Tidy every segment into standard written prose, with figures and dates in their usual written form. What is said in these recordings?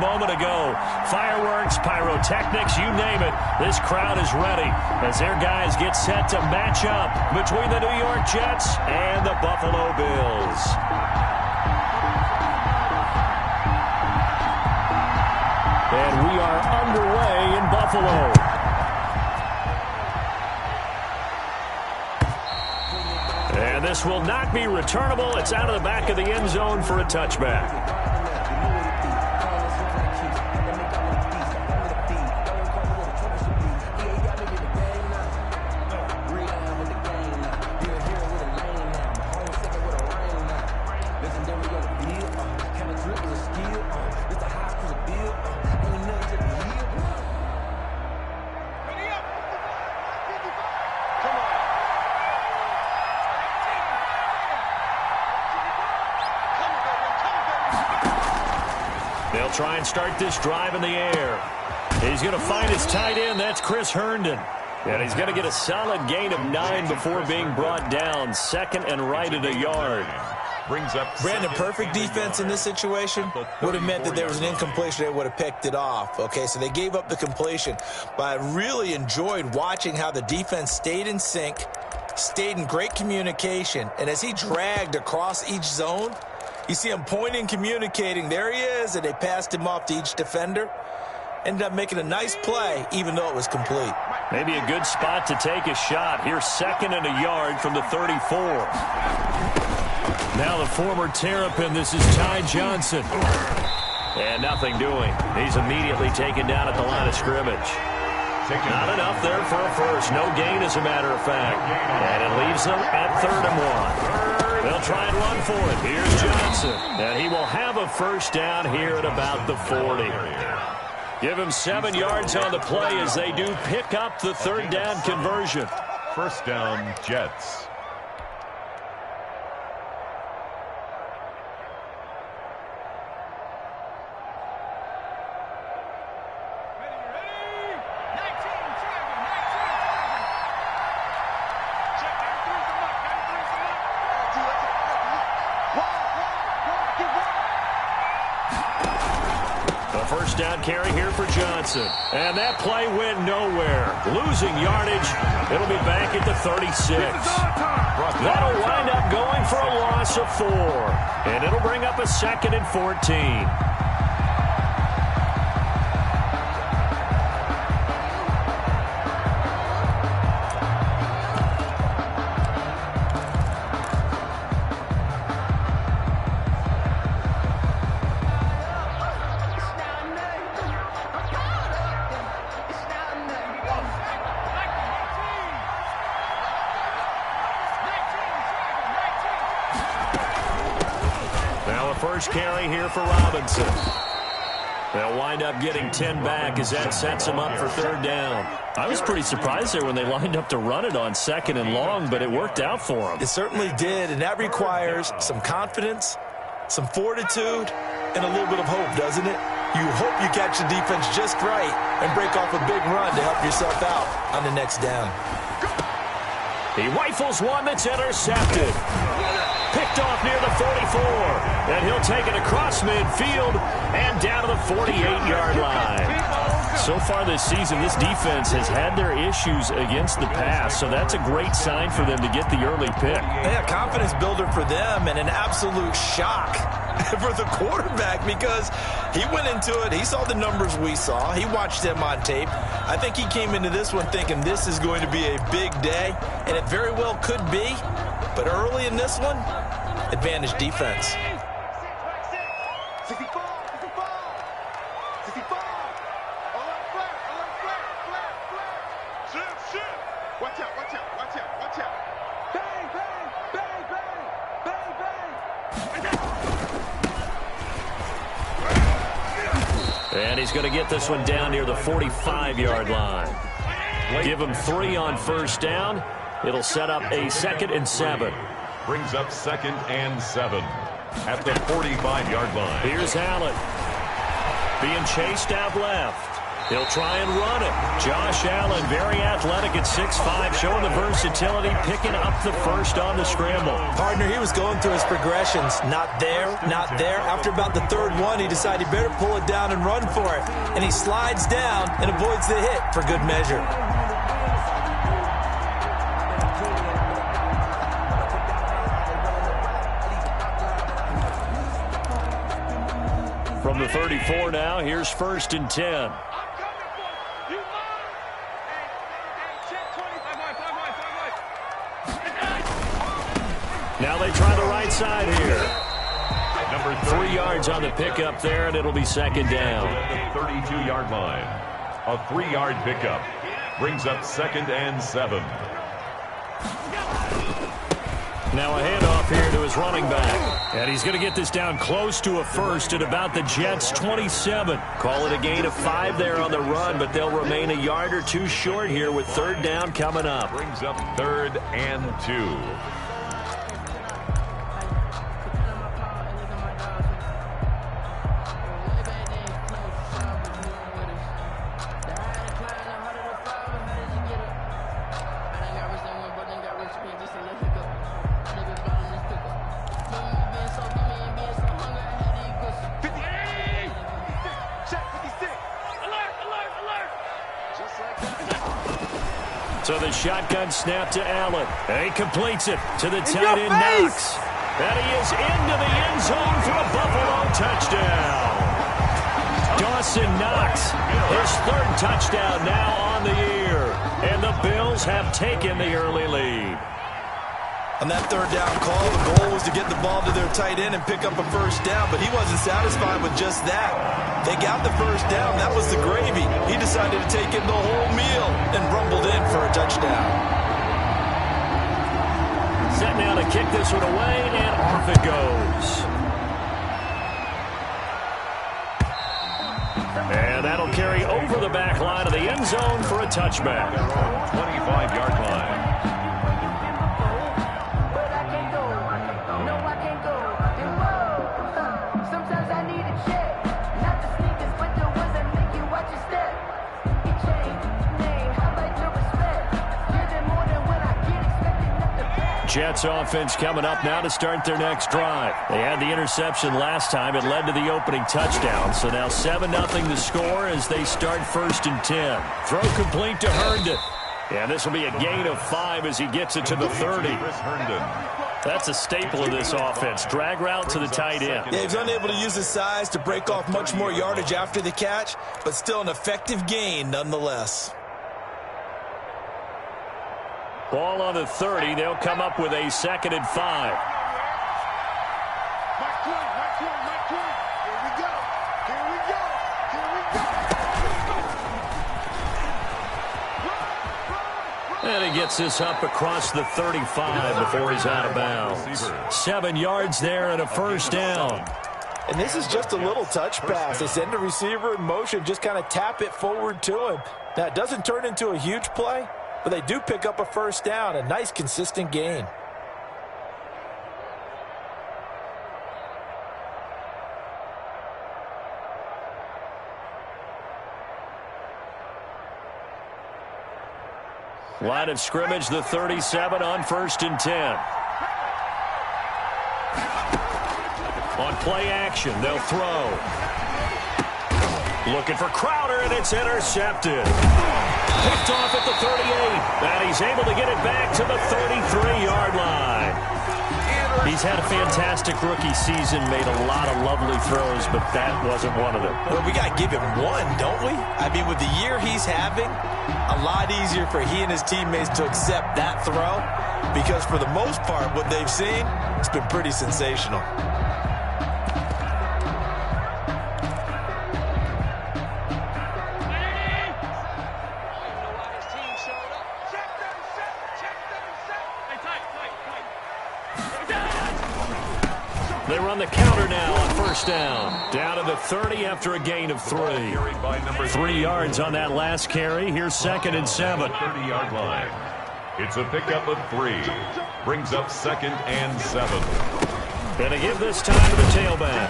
moment ago. Fireworks, pyrotechnics, you name it. This crowd is ready as their guys get set to match up between the New York Jets and the Buffalo Bills. And we are underway in Buffalo. And this will not be returnable. It's out of the back of the end zone for a touchback. They'll try and start this drive in the air. He's going to find his tight end. That's Chris Herndon. And he's going to get a solid gain of 9 before being brought down. Second and right at a yard. Brings up Brandon, perfect defense in this situation would have meant that there was an incompletion. They would have picked it off. Okay, so they gave up the completion. But I really enjoyed watching how the defense stayed in sync, stayed in great communication. And as he dragged across each zone, you see him pointing, communicating. There he is, and they passed him off to each defender. Ended up making a nice play, even though it was complete. Maybe a good spot to take a shot. Here's second and a yard from the 34. Now the former Terrapin, this is Ty Johnson. And nothing doing. He's immediately taken down at the line of scrimmage. Not enough there for a first. No gain, as a matter of fact. And it leaves them at 3rd and 1. They'll try and run for it. Here's Johnson. And he will have a first down here at about the 40. Give him 7 yards on the play as they do pick up the 3rd down conversion. First down, Jets. First down carry here for Johnson. And that play went nowhere. Losing yardage. It'll be back at the 36. That'll wind up going for a loss of 4. And it'll bring up a 2nd and 14. First carry here for Robinson. They'll wind up getting 10 back as that sets them up for 3rd down. I was pretty surprised there when they lined up to run it on 2nd and long, but it worked out for them. It certainly did, and that requires some confidence, some fortitude, and a little bit of hope, doesn't it? You hope you catch the defense just right and break off a big run to help yourself out on the next down. He rifles one that's intercepted. Picked off near the 44. And he'll take it across midfield and down to the 48-yard line. So far this season, this defense has had their issues against the pass, so that's a great sign for them to get the early pick. Yeah, confidence builder for them and an absolute shock for the quarterback because he went into it. He saw the numbers we saw. He watched them on tape. I think he came into this one thinking this is going to be a big day, and it very well could be. But early in this one, advantage defense. And he's going to get this one down near the 45-yard line. Give him 3 on first down. It'll set up a 2nd and 7. Brings up 2nd and 7 at the 45-yard line. Here's Allen being chased out left. He'll try and run it. Josh Allen, very athletic at 6'5", showing the versatility, picking up the first on the scramble. Partner, he was going through his progressions. Not there, not there. After about the third one, he decided he better pull it down and run for it. And he slides down and avoids the hit for good measure. From the 34 now, here's 1st and 10. Now they try the right side here. Number 3 yards on the pickup there, and it'll be 2nd down. At the 32-yard line. A 3-yard pickup brings up 2nd and 7. Now a handoff here to his running back. And he's going to get this down close to a first at about the Jets' 27. Call it a gain of 5 there on the run, but they'll remain a yard or 2 short here with 3rd down coming up. Brings up 3rd and 2. So the shotgun snap to Allen. And he completes it to the tight end, Knox. And he is into the end zone for a Buffalo touchdown. Dawson Knox, his 3rd touchdown now on the year. And the Bills have taken the early lead. On that 3rd down call, the goal was to get the ball to their tight end and pick up a 1st down, but he wasn't satisfied with just that. They got the 1st down. That was the gravy. He decided to take in the whole meal and rumbled in for a touchdown. Set now to kick this one away, and off it goes. And that'll carry over the back line of the end zone for a touchback. 25-yard line. Jets offense coming up now to start their next drive. They had the interception last time. It led to the opening touchdown. So now 7-0 the score as they start 1st and 10. Throw complete to Herndon. And this will be a gain of 5 as he gets it to the 30. That's a staple of this offense. Drag route to the tight end. Yeah, he's unable to use his size to break off much more yardage after the catch, but still an effective gain nonetheless. Ball on the 30. They'll come up with a 2nd and 5. And he gets this up across the 35 before he's out of bounds. 7 yards there and a 1st down. And this is just a little touch pass. They send the receiver in motion, just kind of tap it forward to him. Now, it doesn't turn into a huge play, but they do pick up a 1st down, a nice consistent gain. Line of scrimmage, the 37 on 1st and 10. On play action, they'll throw. Looking for Crowder, and it's intercepted. Picked off at the 38, and he's able to get it back to the 33-yard line. He's had a fantastic rookie season, made a lot of lovely throws, but that wasn't one of them. Well, we got to give him one, don't we? I mean, with the year he's having, a lot easier for he and his teammates to accept that throw, because for the most part, what they've seen, it's been pretty sensational. They run the counter now on 1st down. Down to the 30 after a gain of 3. 3 yards on that last carry. Here's 2nd and 7. 30-yard line. It's a pickup of 3. Brings up 2nd and 7. Gonna give this time to the tailback.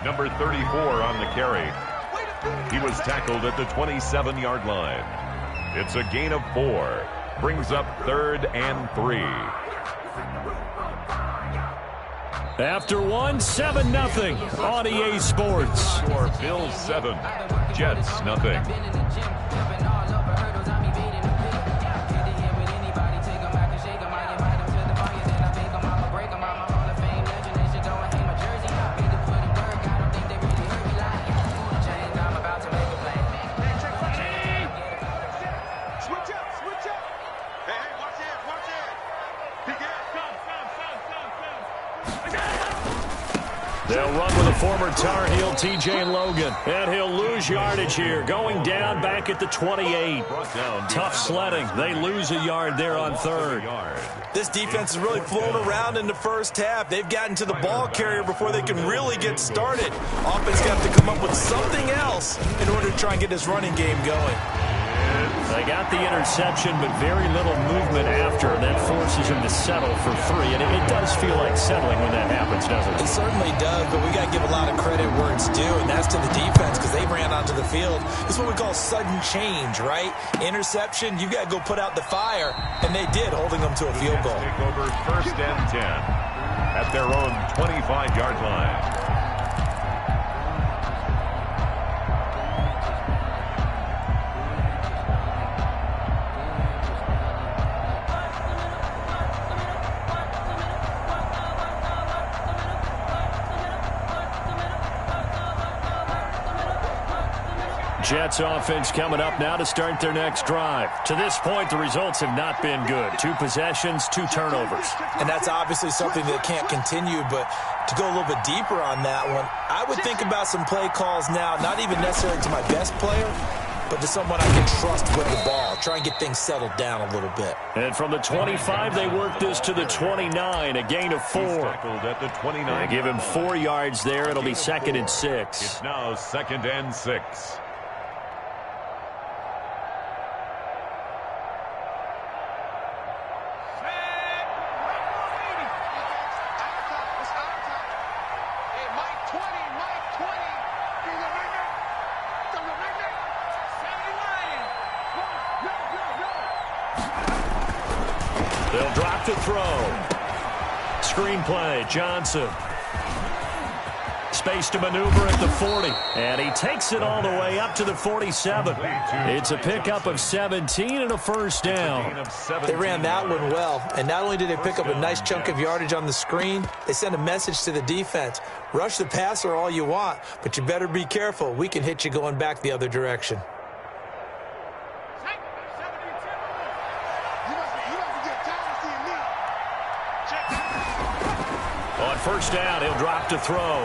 Number 34 on the carry. He was tackled at the 27-yard line. It's a gain of 4. Brings up 3rd and 3. After 7-0 on EA Sports. Score Bills 7, Jets nothing. They'll run with a former Tar Heel, T.J. Logan. And he'll lose yardage here, going down back at the 28. Tough sledding. They lose a yard there on 3rd. This defense has really flown around in the first half. They've gotten to the ball carrier before they can really get started. Offense got to come up with something else in order to try and get this running game going. They got the interception, but very little movement after. That forces him to settle for 3. And it does feel like settling when that happens, doesn't it? It certainly does, but we got to give a lot of credit where it's due, and that's to the defense because they ran onto the field. This is what we call sudden change, right? Interception, you got to go put out the fire, and they did, holding them to a field goal. Take over 1st and 10 at their own 25-yard line. Jets offense coming up now to start their next drive. To this point, the results have not been good. 2 possessions, 2 turnovers. And that's obviously something that can't continue, but to go a little bit deeper on that one, I would think about some play calls now, not even necessarily to my best player, but to someone I can trust with the ball. Try and get things settled down a little bit. And from the 25, they work this to the 29, a gain of 4. At the 29. They give him 4 yards there. It'll be 2nd and 6. It's now 2nd and 6. They'll drop to throw. Screenplay, Johnson. Space to maneuver at the 40. And he takes it all the way up to the 47. It's a pickup of 17 and a first down. They ran that one well. And not only did they pick up a nice chunk of yardage on the screen, they sent a message to the defense. Rush the passer all you want, but you better be careful. We can hit you going back the other direction. On first down, he'll drop to throw.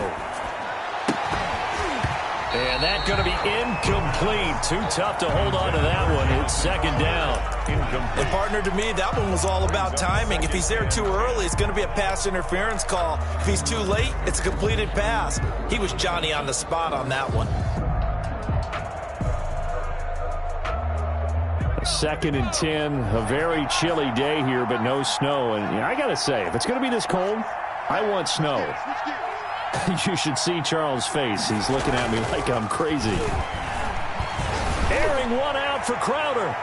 And that's going to be incomplete. Too tough to hold on to that one. It's 2nd down. And partner, to me, that one was all about timing. If he's there too early, it's going to be a pass interference call. If he's too late, it's a completed pass. He was Johnny on the spot on that one. 2nd and 10. A very chilly day here, but no snow. And I got to say, if it's going to be this cold, I want snow. You should see Charles' face. He's looking at me like I'm crazy. Airing one out for Crowder.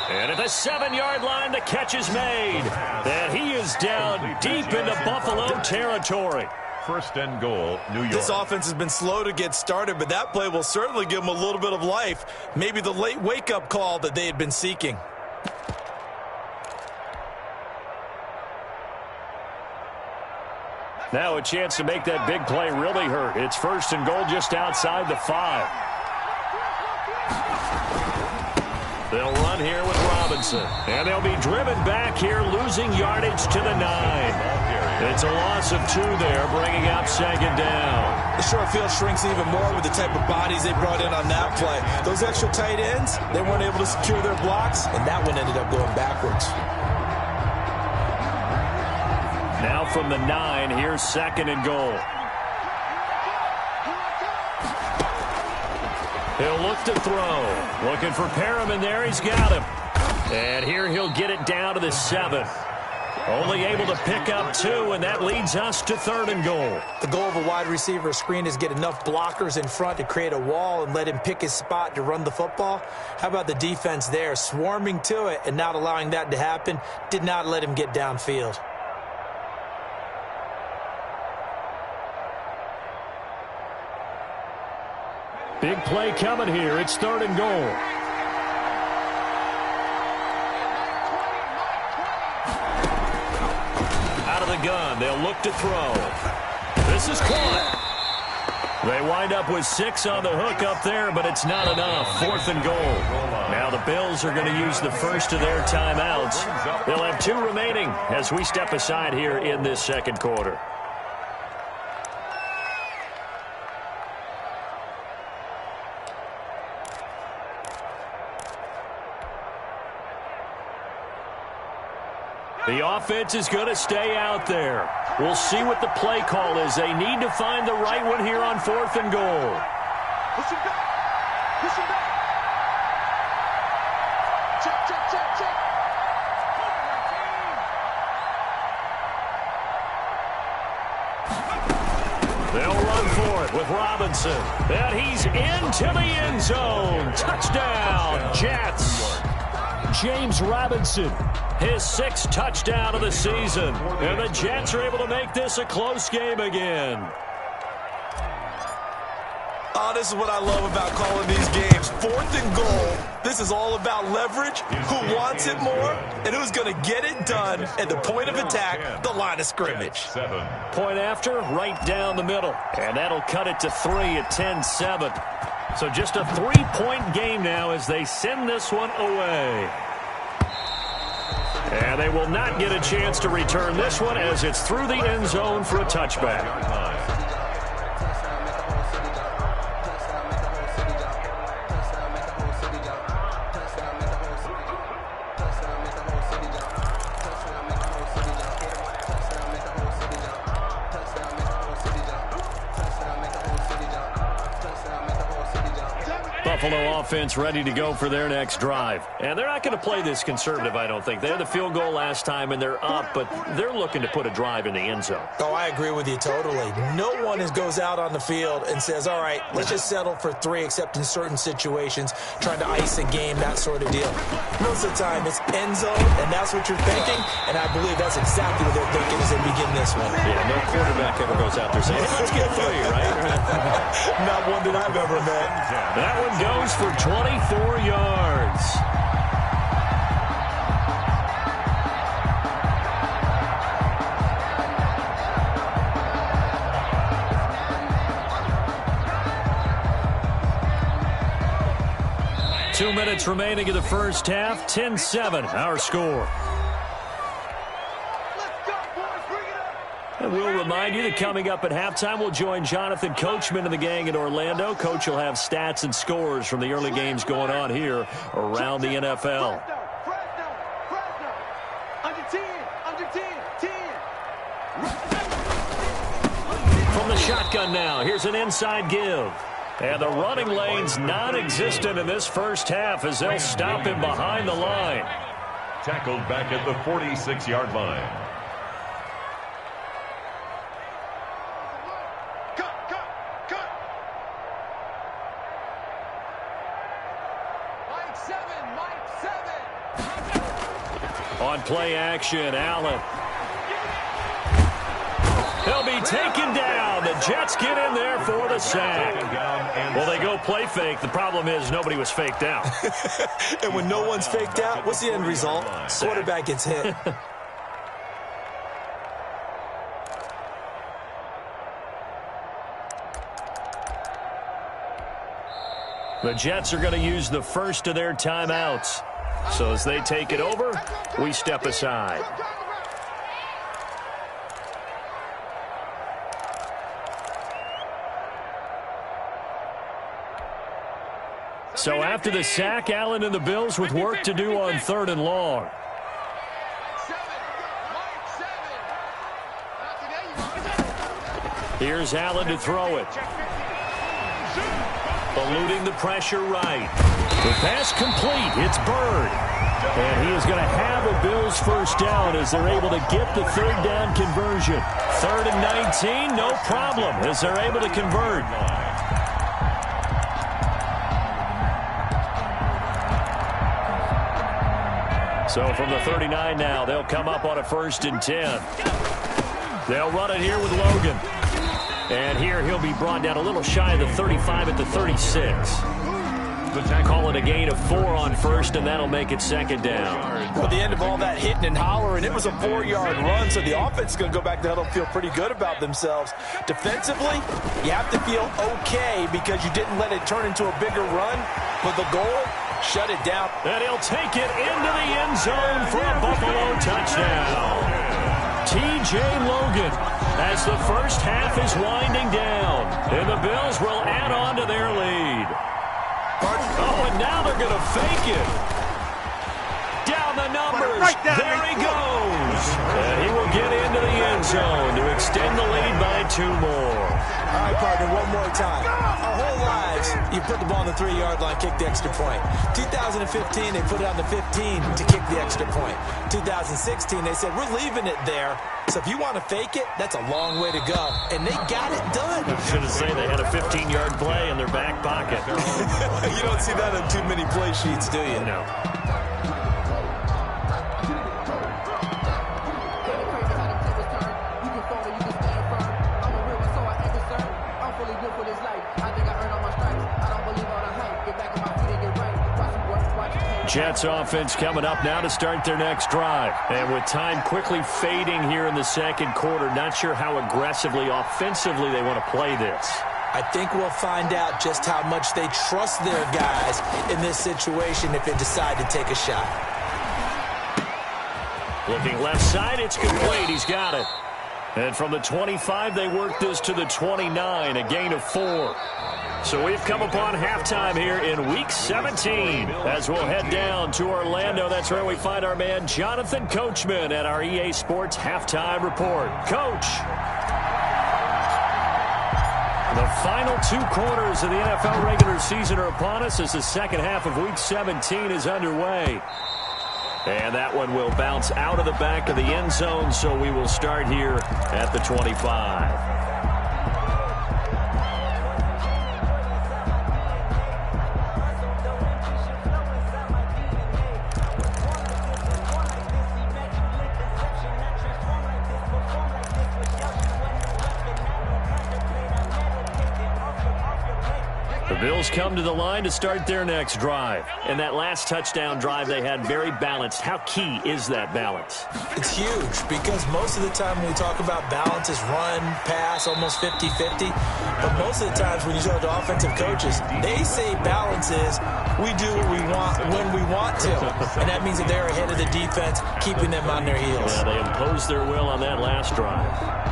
And at the 7-yard line, the catch is made. And he is down deep into Buffalo territory. 1st and goal, New York. This offense has been slow to get started, but that play will certainly give them a little bit of life. Maybe the late wake-up call that they had been seeking. Now a chance to make that big play really hurt. It's 1st and goal just outside the 5. They'll run here with Robinson. And they'll be driven back here, losing yardage to the 9. It's a loss of 2 there, bringing up 2nd down. The short field shrinks even more with the type of bodies they brought in on that play. Those extra tight ends, they weren't able to secure their blocks, and that one ended up going backwards. Now from the 9, here's 2nd and goal. He'll look to throw. Looking for Perriman there. He's got him. And here he'll get it down to the 7. Only able to pick up 2, and that leads us to 3rd and goal. The goal of a wide receiver screen is get enough blockers in front to create a wall and let him pick his spot to run the football. How about the defense there, swarming to it and not allowing that to happen? Did not let him get downfield. Big play coming here. It's 3rd and goal. Out of the gun. They'll look to throw. This is caught. They wind up with 6 on the hook up there, but it's not enough. 4th and goal. Now the Bills are going to use the first of their timeouts. They'll have 2 remaining as we step aside here in this second quarter. The offense is going to stay out there. We'll see what the play call is. They need to find the right one here on 4th and goal. Push him back. Push him back. Check, check, check, check. They'll run for it with Robinson. And he's into the end zone. Touchdown, Jets. James Robinson, his 6th touchdown of the season. And the Jets are able to make this a close game again. Oh, this is what I love about calling these games. 4th and goal. This is all about leverage, who wants it more, and who's going to get it done at the point of attack, the line of scrimmage. Point after, right down the middle. And that'll cut it to 3 at 10-7. So just a 3-point game now as they send this one away. And they will not get a chance to return this one as it's through the end zone for a touchback. Buffalo offense ready to go for their next drive. And they're not going to play this conservative, I don't think. They had the field goal last time, and they're up, but they're looking to put a drive in the end zone. Oh, I agree with you totally. No one goes out on the field and says, all right, let's just settle for 3, except in certain situations, trying to ice a game, that sort of deal. Most of the time, it's end zone, and that's what you're thinking, and I believe that's exactly what they're thinking as they begin this one. Yeah, no quarterback ever goes out there saying, hey, let's get 3, right? Not one that I've ever met. That one goes for 24 yards. Two minutes remaining in the first half. 10-7, our score. And we'll remind you that coming up at halftime, we'll join Jonathan Coachman and the gang in Orlando. Coach will have stats and scores from the early games going on here around the NFL. From the shotgun now, here's an inside give. And the running lane's non-existent in this first half as they'll stop him behind the line. Tackled back at the 46-yard line. On play action, Allen. He'll be taken down. The Jets get in there for the sack. Well, they go play fake. The problem is nobody was faked out. And when no one's faked out, what's the end result? Quarterback gets hit. The Jets are going to use the first of their timeouts. So as they take it over, we step aside. So after the sack, Allen and the Bills with work to do on 3rd and long. Here's Allen to throw it. Eluding the pressure right. The pass complete. It's Bird. And he is going to have a Bills first down as they're able to get the third down conversion. 3rd and 19, no problem, as they're able to convert. So from the 39 now, they'll come up on a 1st and 10. They'll run it here with Logan. And here he'll be brought down a little shy of the 35 at the 36. Call it a gain of 4 on 1st, and that'll make it 2nd down. Well, the end of all that hitting and hollering, it was a 4-yard run, so the offense is going to go back to huddle and feel pretty good about themselves. Defensively, you have to feel okay because you didn't let it turn into a bigger run, but the goal, shut it down. And he'll take it into the end zone for a Buffalo touchdown. T.J. Logan, as the first half is winding down, and the Bills will add on to their lead. Oh, and now they're going to fake it. Down the numbers. There he goes. And he will get into the end zone to extend the lead by 2 more. All right, partner, one more time. Our whole lives, you put the ball on the 3-yard line, kick the extra point. 2015, they put it on the 15 to kick the extra point. 2016, they said, we're leaving it there. So if you want to fake it, that's a long way to go. And they got it done. I should have said they had a 15-yard play in their back pocket. You don't see that on too many play sheets, do you? No. Jets offense coming up now to start their next drive. And with time quickly fading here in the 2nd quarter, not sure how aggressively, offensively they want to play this. I think we'll find out just how much they trust their guys in this situation if they decide to take a shot. Looking left side, it's complete. He's got it. And from the 25, they work this to the 29, a gain of 4. So we've come upon halftime here in Week 17 as we'll head down to Orlando. That's where we find our man Jonathan Coachman at our EA Sports Halftime Report. Coach. The final 2 quarters of the NFL regular season are upon us as the 2nd half of Week 17 is underway. And that one will bounce out of the back of the end zone, so we will start here at the 25. The Bills come to the line to start their next drive. And that last touchdown drive they had very balanced. How key is that balance? It's huge because most of the time when we talk about balance is run, pass, almost 50-50. But most of the times when you talk to offensive coaches, they say balance is we do what we want when we want to. And that means that they're ahead of the defense, keeping them on their heels. Yeah, they imposed their will on that last drive.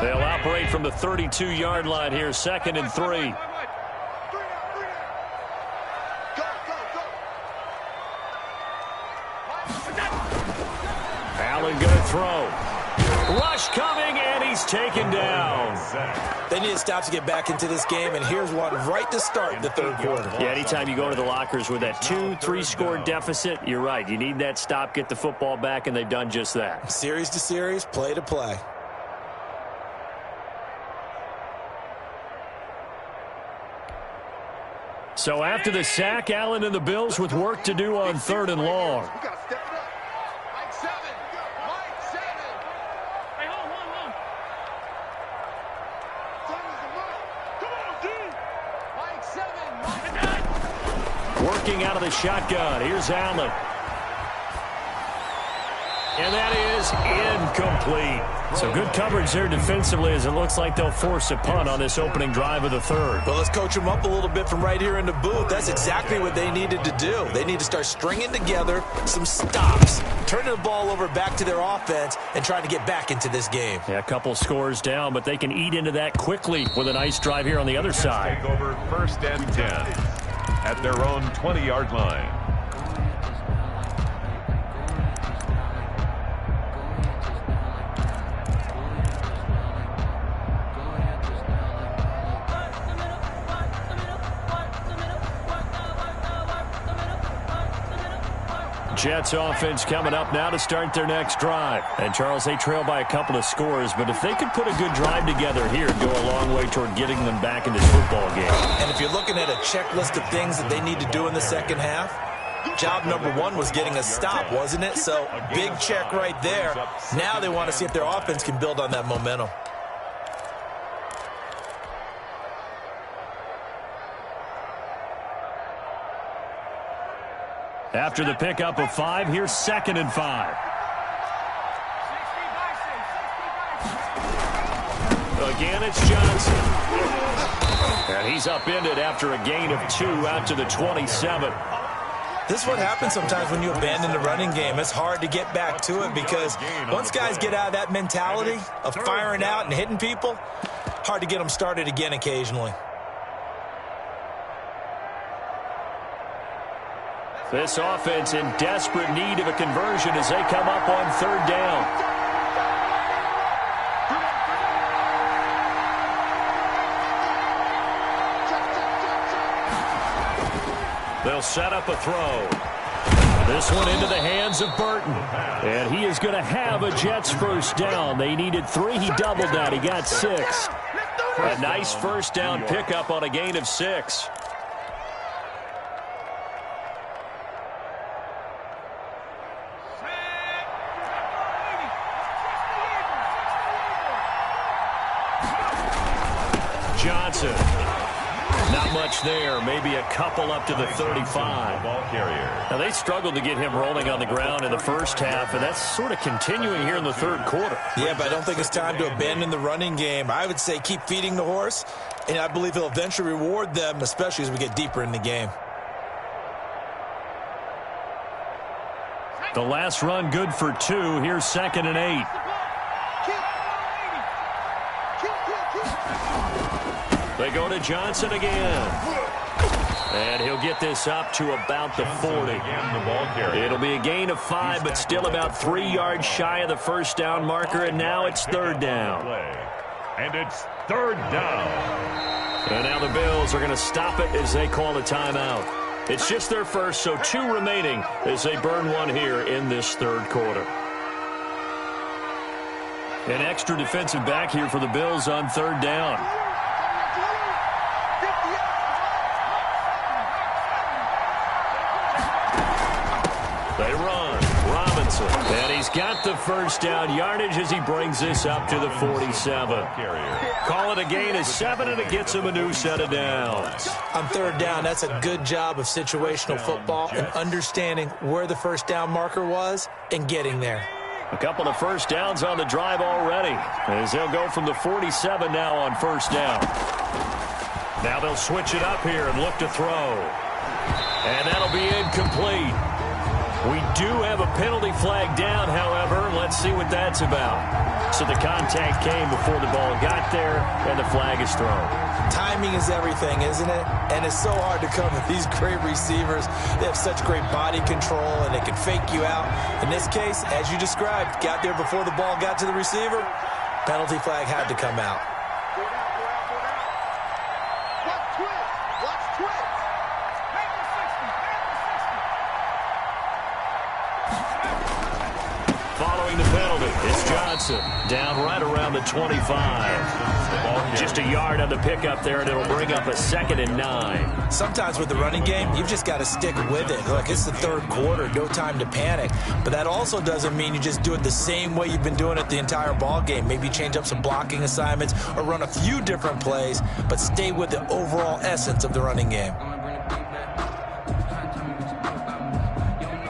They'll operate from the 32-yard line here, 2nd and 3. Allen going to throw. Rush coming, and he's taken down. They need to stop to get back into this game, and here's one right to start the 3rd quarter. Yeah, anytime you go to the lockers with that 2-3-score deficit, you're right. You need that stop, get the football back, and they've done just that. Series to series, play to play. So after the sack, Allen and the Bills with work to do on 3rd and long. Working out of the shotgun. Here's Allen. And that is incomplete. So good coverage there defensively as it looks like they'll force a punt on this opening drive of the 3rd. Well, let's coach them up a little bit from right here in the booth. That's exactly what they needed to do. They need to start stringing together some stops, turning the ball over back to their offense, and trying to get back into this game. Yeah, a couple scores down, but they can eat into that quickly with a nice drive here on the other side. Take over 1st and 10 at their own 20-yard line. Jets offense coming up now to start their next drive. And, Charles, they trail by a couple of scores, but if they could put a good drive together here, it'd go a long way toward getting them back in this football game. And if you're looking at a checklist of things that they need to do in the second half, job number one was getting a stop, wasn't it? So, big check right there. Now they want to see if their offense can build on that momentum. After the pickup of 5, here's 2nd and 5. Again, it's Johnson. And he's upended after a gain of 2 out to the 27. This is what happens sometimes when you abandon the running game. It's hard to get back to it because once guys get out of that mentality of firing out and hitting people, hard to get them started again occasionally. This offense in desperate need of a conversion as they come up on 3rd down. They'll set up a throw. This one into the hands of Burton. And he is going to have a Jets first down. They needed 3. He doubled that. He got 6. A nice first down pickup on a gain of 6. Johnson. Not much there. Maybe a couple up to the 35. Ball carrier. Now, they struggled to get him rolling on the ground in the first half, and that's sort of continuing here in the 3rd quarter. Yeah, but I don't think it's time to abandon the running game. I would say keep feeding the horse, and I believe he'll eventually reward them, especially as we get deeper in the game. The last run good for 2. Here's 2nd and 8. They go to Johnson again. And he'll get this up to about the 40. It'll be a gain of 5, but still about 3 yards shy of the first down marker, and now it's 3rd down. And it's 3rd down. And now the Bills are going to stop it as they call a timeout. It's just their first, so 2 remaining as they burn 1 here in this 3rd quarter. An extra defensive back here for the Bills on 3rd down. They run. Robinson. And he's got the first down yardage as he brings this up to the 47. Call it a gain of 7, and it gets him a new set of downs. On 3rd down, that's a good job of situational football and understanding where the first down marker was and getting there. A couple of first downs on the drive already as they'll go from the 47 now on 1st down. Now they'll switch it up here and look to throw. And that'll be incomplete. We do have a penalty flag down, however. Let's see what that's about. So the contact came before the ball got there, and the flag is thrown. Timing is everything, isn't it? And it's so hard to come with these great receivers. They have such great body control, and they can fake you out. In this case, as you described, got there before the ball got to the receiver. Penalty flag had to come out. Following the penalty, it's Johnson down right around the 25. Just a yard on the pickup there, and it'll bring up a 2nd and 9. Sometimes with the running game, you've just got to stick with it. Look, it's the 3rd quarter, no time to panic. But that also doesn't mean you just do it the same way you've been doing it the entire ball game. Maybe change up some blocking assignments or run a few different plays, but stay with the overall essence of the running game.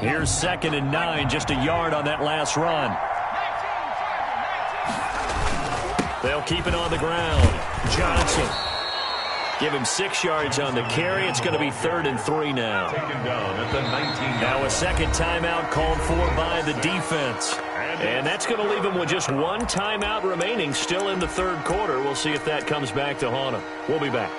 Here's 2nd and 9, just a yard on that last run. They'll keep it on the ground. Johnson. Give him 6 yards on the carry. It's going to be 3rd and 3 now. Now a second timeout called for by the defense. And that's going to leave him with just 1 timeout remaining still in the 3rd quarter. We'll see if that comes back to haunt him. We'll be back.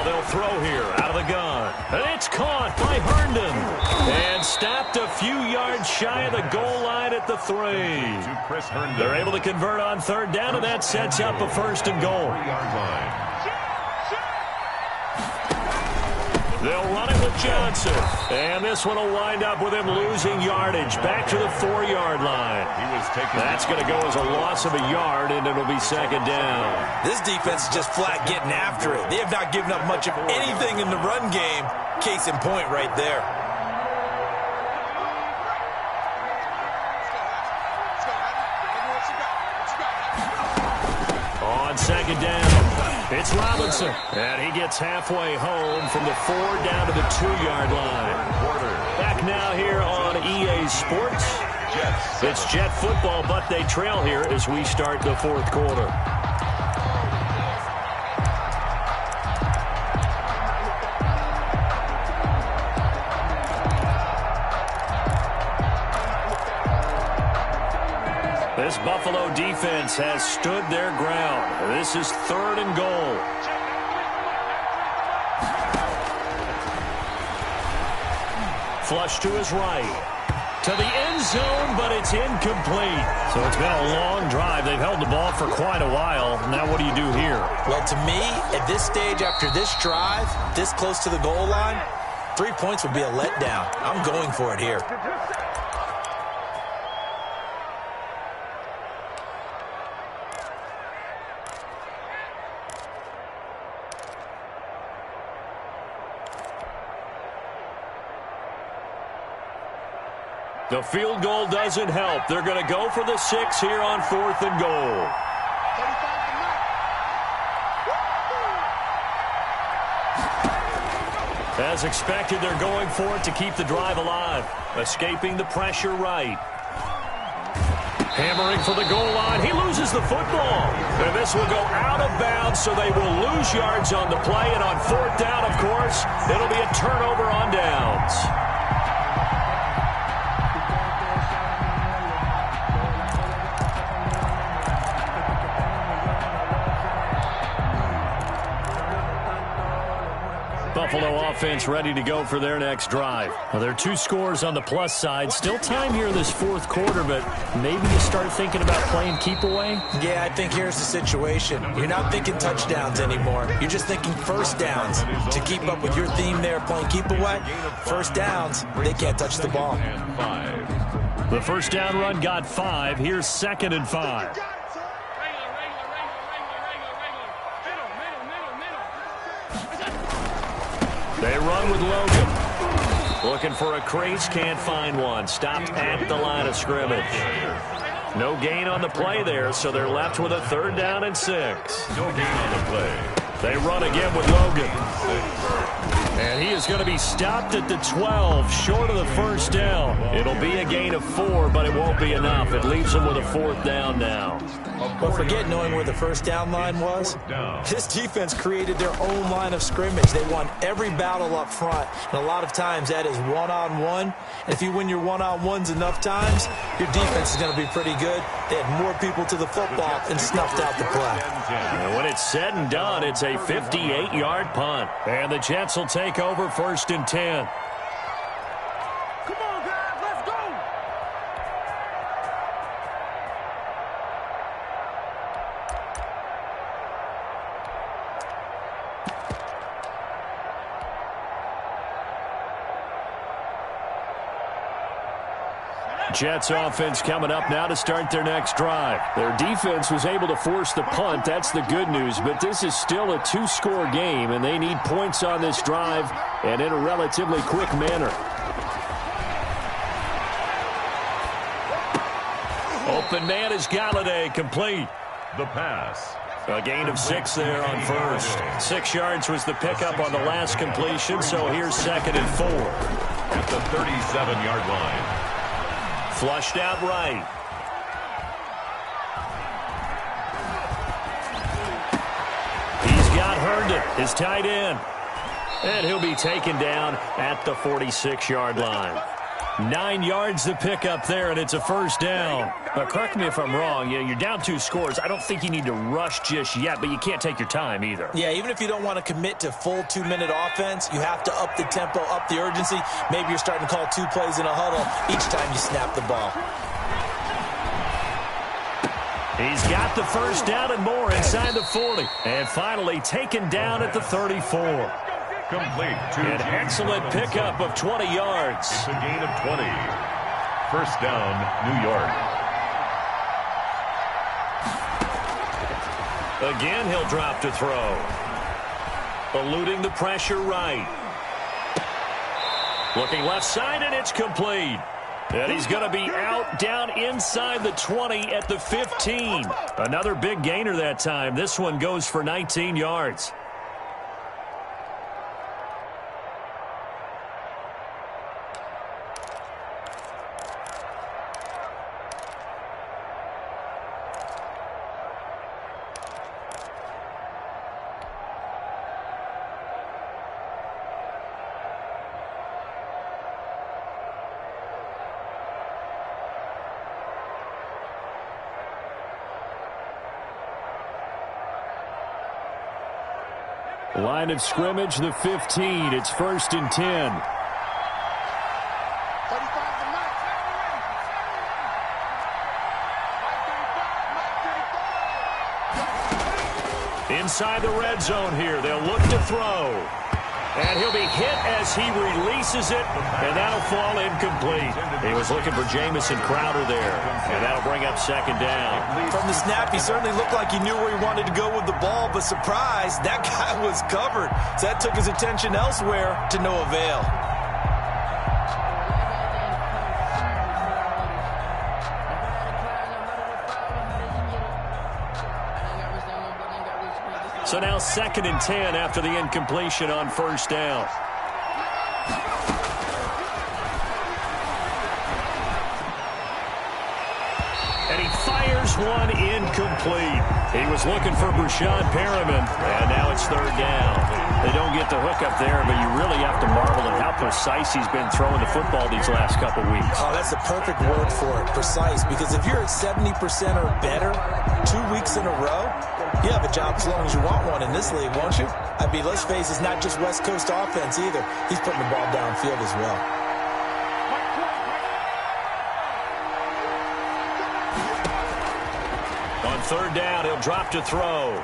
they'll throw here out of the gun. And it's caught by Herndon. And stopped a few yards shy of the goal line at the 3. They're able to convert on third down, and that sets up a first and goal. They'll run it with Johnson. And this one will wind up with him losing yardage back to the 4-yard line. That's going to go as a loss of a yard, and it'll be second down. This defense is just flat getting after it. They have not given up much of anything in the run game. Case in point right there. On second down, it's Robinson. And he gets halfway home from the 4 down to the 2-yard line. Back now here on EA Sports. It's Jet football, but they trail here as we start the 4th quarter. This Buffalo defense has stood their ground. This is 3rd and goal. Flush to his right. To the end zone, but it's incomplete. So it's been a long drive. They've held the ball for quite a while. Now what do you do here? Well, to me, at this stage, after this drive, this close to the goal line, 3 points would be a letdown. I'm going for it here. The field goal doesn't help. They're going to go for the 6 here on 4th and goal. As expected, they're going for it to keep the drive alive. Escaping the pressure right. Hammering for the goal line. He loses the football. And this will go out of bounds, so they will lose yards on the play. And on 4th down, of course, it'll be a turnover on downs. Buffalo offense ready to go for their next drive. Well, there are 2 scores on the plus side. Still time here in this 4th quarter, but maybe you start thinking about playing keep away? Yeah, I think here's the situation. You're not thinking touchdowns anymore. You're just thinking first downs. To keep up with your theme there, playing keep away, first downs, they can't touch the ball. The first down run got 5. Here's 2nd and 5. They run with Logan. Looking for a crease, can't find one. Stopped at the line of scrimmage. No gain on the play there, so they're left with a 3rd down and 6. No gain on the play. They run again with Logan. And he is going to be stopped at the 12, short of the first down. It'll be a gain of 4, but it won't be enough. It leaves them with a 4th down now. But forget knowing where the first down line was. This defense created their own line of scrimmage. They won every battle up front, and a lot of times that is one-on-one. And if you win your one-on-ones enough times, your defense is going to be pretty good. They had more people to the football and snuffed out the play. And when it's said and done, it's a 58-yard punt. And the Jets will take over 1st and 10. Come on, guys, let's go. Jets offense coming up now to start their next drive. Their defense was able to force the punt. That's the good news. But this is still a 2-score game, and they need points on this drive and in a relatively quick manner. Open man is Galladay, complete. The pass. A gain of 6 there on first. 6 yards was the pickup on the last completion, so here's 2nd and 4. At the 37-yard line. Flushed out right. He's got Herndon, his tight end. And he'll be taken down at the 46-yard line. 9 yards to pick up there, and it's a first down. But correct me if I'm wrong. You're down 2 scores. I don't think you need to rush just yet, but you can't take your time either. Yeah, even if you don't want to commit to full 2-minute offense, you have to up the tempo, up the urgency. Maybe you're starting to call 2 plays in a huddle each time you snap the ball. He's got the first down and more inside the 40. And finally taken down at the 34. Complete to An excellent pickup of 20 yards. It's a gain of 20. First down, New York. Again, he'll drop to throw. Eluding the pressure right. Looking left side, and it's complete. And he's going to be out down inside the 20 at the 15. Another big gainer that time. This one goes for 19 yards. Line of scrimmage, the 15. It's 1st and 10. Inside the red zone here. They'll look to throw. And he'll be hit as he releases it, and that'll fall incomplete. He was looking for Jamison Crowder there, and that'll bring up 2nd down. From the snap, he certainly looked like he knew where he wanted to go with the ball, but surprise, that guy was covered. So that took his attention elsewhere to no avail. So now 2nd and 10 after the incompletion on 1st down. And he fires one incomplete. He was looking for Brashad Perriman, and now it's 3rd down. They don't get the hook up there, but you really have to marvel at how precise he's been throwing the football these last couple weeks. Oh, that's the perfect word for it, precise, because if you're at 70% or better 2 weeks in a row, you have a job as long as you want one in this league, won't you? I mean, let's face it, it's not just West Coast offense either. He's putting the ball downfield as well. On 3rd down, he'll drop to throw.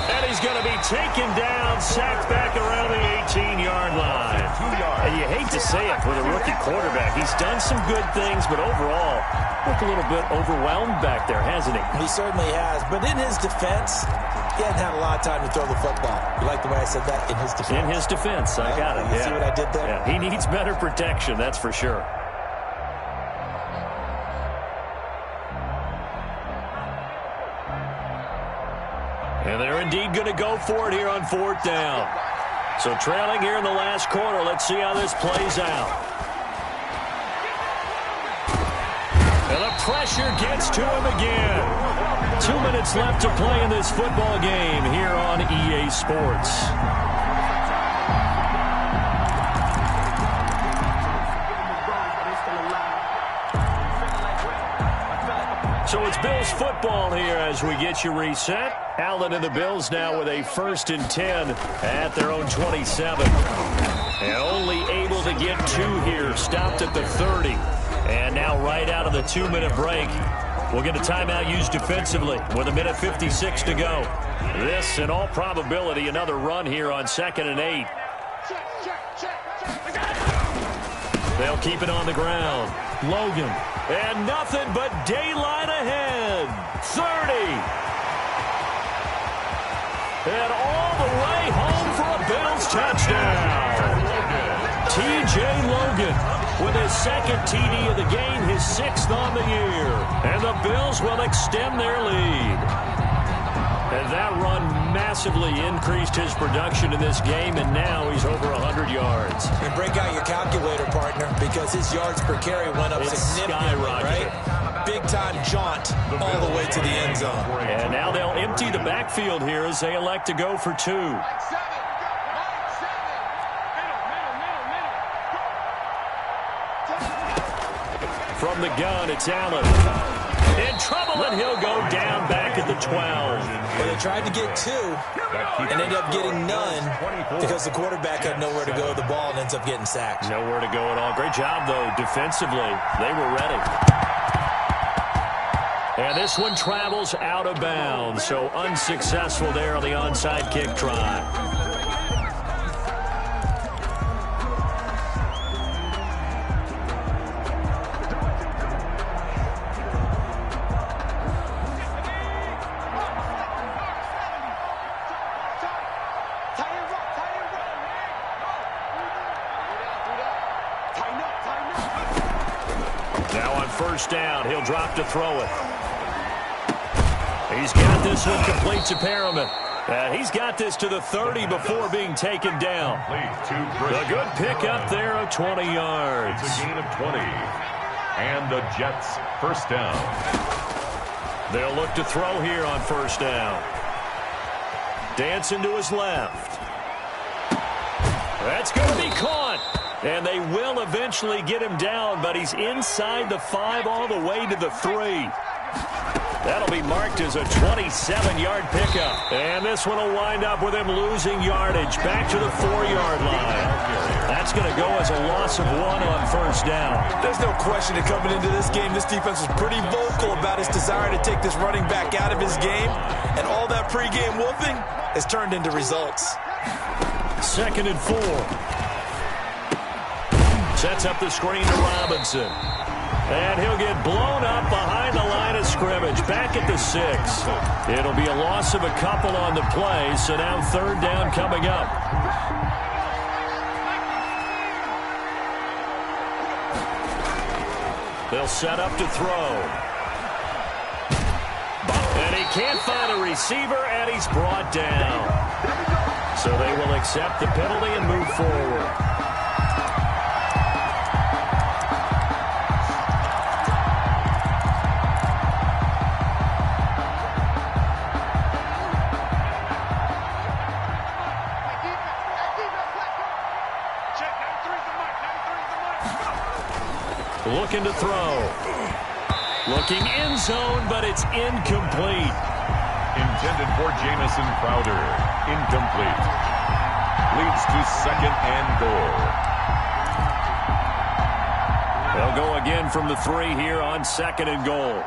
And he's going to be taken down, sacked back around the 18-yard line. 2 yards. And you hate to say it with a rookie quarterback. He's done some good things, but overall, looked a little bit overwhelmed back there, hasn't he? He certainly has. But in his defense, he hadn't had a lot of time to throw the football. You like the way I said that? In his defense. In his defense, I got it. You see what I did there? Yeah, he needs better protection, that's for sure. And they're indeed going to go for it here on 4th down. So trailing here in the last quarter. Let's see how this plays out. And the pressure gets to him again. 2 minutes left to play in this football game here on EA Sports. So it's Bills football here as we get you reset. Allen and the Bills now with a 1st and 10 at their own 27. And only able to get 2 here. Stopped at the 30. And now right out of the 2-minute break, we'll get a timeout used defensively with 1:56 to go. This, in all probability, another run here on 2nd and 8. They'll keep it on the ground. Logan. And nothing but daylight ahead. 30. And all the way home for a Bills touchdown. T.J. Logan with his 2nd TD of the game, his 6th on the year. And the Bills will extend their lead. And that run massively increased his production in this game, and now he's over 100 yards. And break out your calculator, partner, because his yards per carry went up significantly, right? Big-time jaunt all the way to the end zone. And now they'll empty the backfield here as they elect to go for 2. From the gun, it's Allen. In trouble, and he'll go down back at the 12. Well, they tried to get 2 and ended up getting none because the quarterback had nowhere to go with the ball and ends up getting sacked. Nowhere to go at all. Great job, though, defensively. They were ready. And this one travels out of bounds, so unsuccessful there on the onside kick try. Now on first down, he'll drop to throw it. He's got this one complete to Perriman. He's got this to the 30 before being taken down. A good pickup there of 20 yards. It's a gain of 20. And the Jets first down. They'll look to throw here on first down. Dancing to his left. That's going to be caught. And they will eventually get him down, but he's inside the 5 all the way to the 3. That'll be marked as a 27-yard pickup. And this one will wind up with him losing yardage back to the 4-yard line. That's going to go as a loss of 1 on first down. There's no question that coming into this game, this defense was pretty vocal about its desire to take this running back out of his game. And all that pregame wolfing has turned into results. 2nd and 4. Sets up the screen to Robinson. And he'll get blown up behind the line of scrimmage, back at the 6. It'll be a loss of a couple on the play, so now 3rd down coming up. They'll set up to throw. And he can't find a receiver, and he's brought down. So they will accept the penalty and move forward. Looking to throw. Looking end zone, but it's incomplete. Intended for Jamison Crowder. Incomplete. Leads to 2nd and goal. They'll go again from the 3 here on 2nd and goal.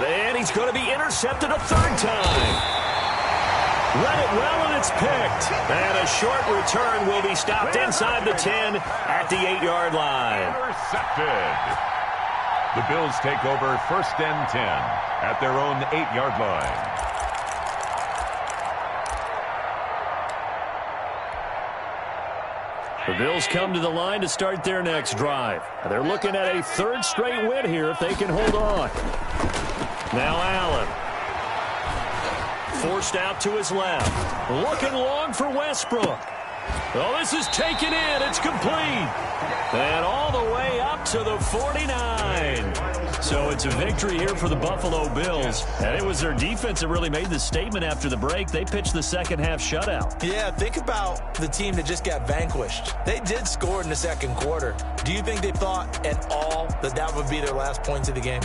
And he's going to be intercepted a 3rd time. Read it well, and it's picked. And a short return will be stopped inside the 10 at the 8-yard line. Intercepted. The Bills take over 1st and 10 at their own 8-yard line. The Bills come to the line to start their next drive. They're looking at a 3rd straight win here if they can hold on. Now Allen. Forced out to his left. Looking long for Westbrook. Oh, this is taken in. It's complete. And all the way up to the 49. So it's a victory here for the Buffalo Bills. And it was their defense that really made the statement after the break. They pitched the second-half shutout. Yeah, think about the team that just got vanquished. They did score in the 2nd quarter. Do you think they thought at all that that would be their last points of the game?